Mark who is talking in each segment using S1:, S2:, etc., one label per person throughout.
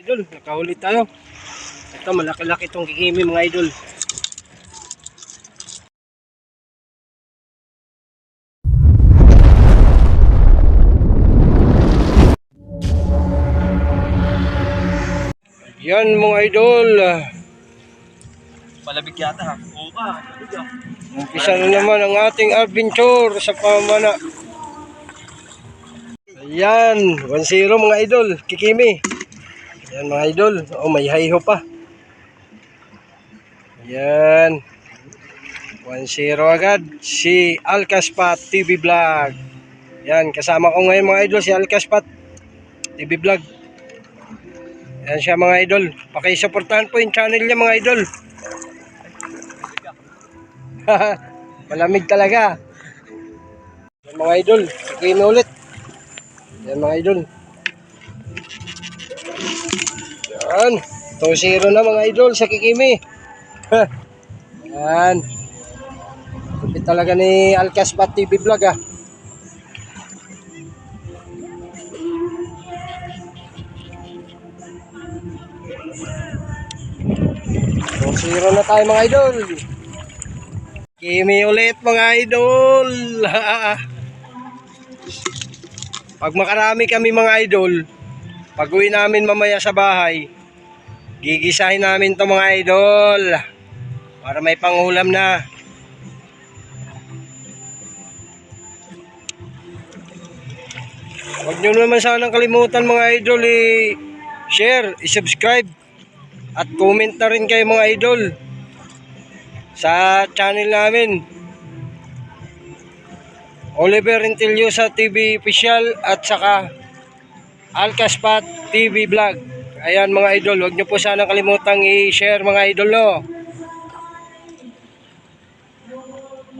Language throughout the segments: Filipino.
S1: idol, nakahuli tayo. Ito, malaki-laki itong kikimi mga idol. Yan mga idol.
S2: Palabig yata ha. Oo ka, palabig ha.
S1: Umpisa na naman ang ating adventure sa pamana. Ayan, 1-0 mga idol, kikimi. Ayan mga idol, oh may hayho pa. Ayan, 1-0 agad si Alcaspat TV Vlog. Ayan, kasama ko ngayon mga idol si Alcaspat TV Vlog. Ayan siya mga idol, pakisuportahan po yung channel niya mga idol. Malamig talaga. Ayan mga idol, kikimi ulit. Ayan mga idol. Ayan, 2-0 na mga idol sa kikimi. Ayan. Lupit talaga ni Alcaspat TV Vlog ah. So, 0 na tayo mga idol. Kimi ulit mga idol. Pag makarami kami mga idol, pag uwi namin mamaya sa bahay, gigisahin namin to mga idol para may pangulam na. Huwag nyo naman sanang kalimutan mga idol share, i-subscribe at comment na rin kayo mga idol sa channel namin, Oliver Intiliosa TV Official at saka Alcaspat TV Vlog. Ayan mga idol, huwag nyo po sanang kalimutang i-share mga idol no.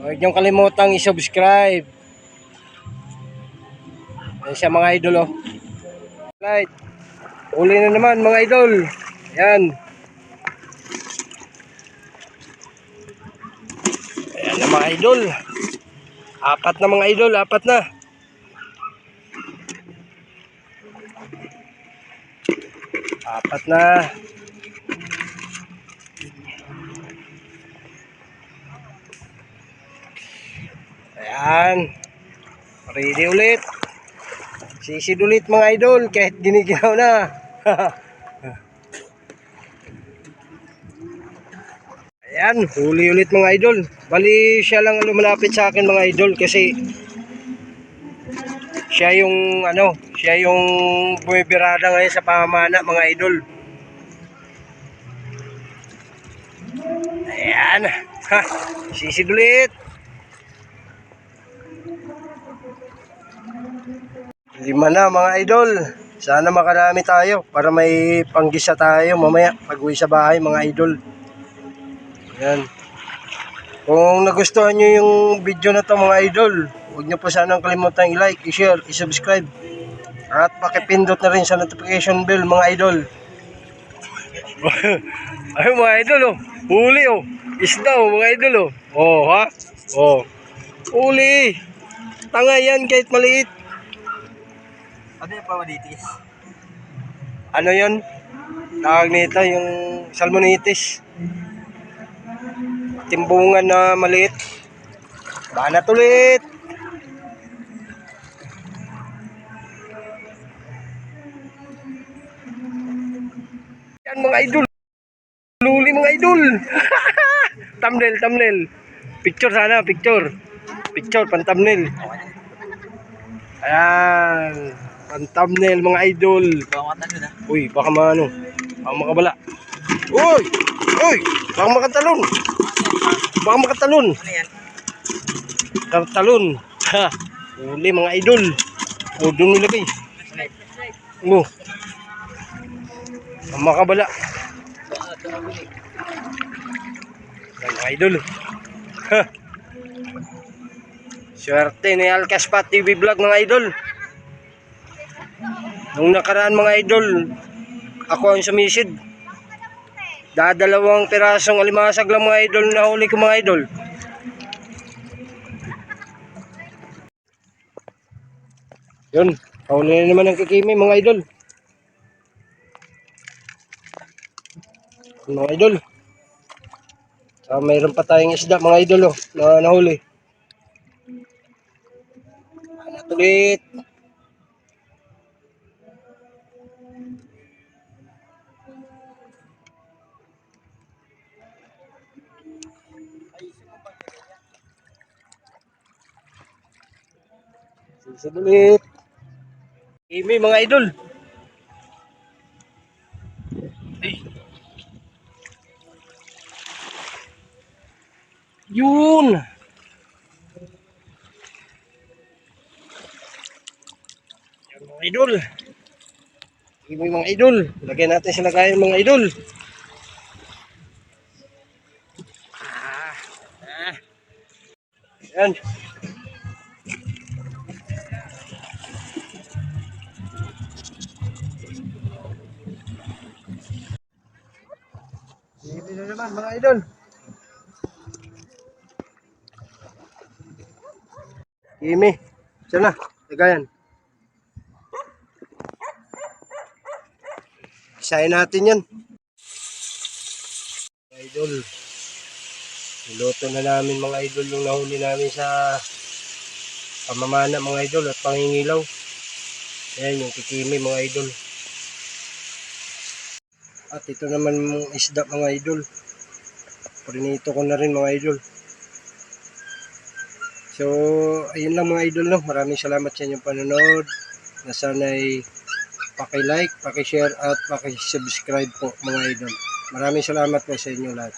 S1: Huwag nyo kalimutang i-subscribe. Ayan siya mga idol oh. Right. Uli na naman mga idol. Ayan. Ayan na mga idol. Apat na mga idol, apat na. Apat na. Ayan. Ready ulit. Sisid ulit mga idol kahit giniginaw na. Ayan, huli ulit mga idol. Bali siya lang lumalapit sa akin mga idol kasi siya yung bumibirada ngayon sa pamana mga idol. Ayan. Ha, sisid ulit. 5 na mga idol. Sana makarami tayo para may panggisa tayo mamaya pag uwi sa bahay mga idol. Ayan. Kung nagustuhan nyo yung video na to mga idol, huwag nyo po sanang kalimutan i-like, i-share, i-subscribe at pakipindot na rin sa notification bell mga idol. Ay mga idol oh, huli oh, isda oh mga idol oh. Oh ha, oh, huli. Tanga yan kahit maliit.
S2: Ano yung pamanitis?
S1: Ano yun? Tawag nito yung salmonitis. Timbungan na maliit. Banat ulit. Yan mga idol. Luli mga idol. Thumbnail. Picture sana, picture. Picture, pan thumbnail. Ayan. Pan thumbnail mga idol.
S2: Bawatan yun ha.
S1: Uy, baka maano. Baka makabala. Uy! Baka makatalon. Baka makatalon.
S2: Ano yan?
S1: Talon. Ha. Uli mga idol. O, doon nilagay. O. Baka makabala. Yan mga idol. Ha. Swerte ni Alcaspat TV Vlog mga idol. Nung nakaraan mga idol, ako ang sumisid. Dadalawang pirasong alimasag lang mga idol na huli ko mga idol. Yun, huli na naman ang kikimi mga idol. Mga idol. So, mayroon pa tayong isda mga idol na nahuli. Hanap ulit. Sisig ulit. Imi mga idol. Ay. Yun. Yan mga idol. Imi mga idol. Lagyan natin sa lagayan mga idol. Yan. Imi na naman mga idol. Imi. Sana. Lagayan. Isahin natin yan. Idol. Niluto na namin mga idol yung nahuli namin sa pamamana mga idol at pangingilaw. Ayan yung kikimi mga idol. At ito naman yung isda mga idol. Prinito ko na rin mga idol. So ayun lang mga idol no. Maraming salamat sa inyong panonood. Na sana'y paki-like, paki-share at paki-subscribe po mga idol. Maraming salamat po sa inyo lahat.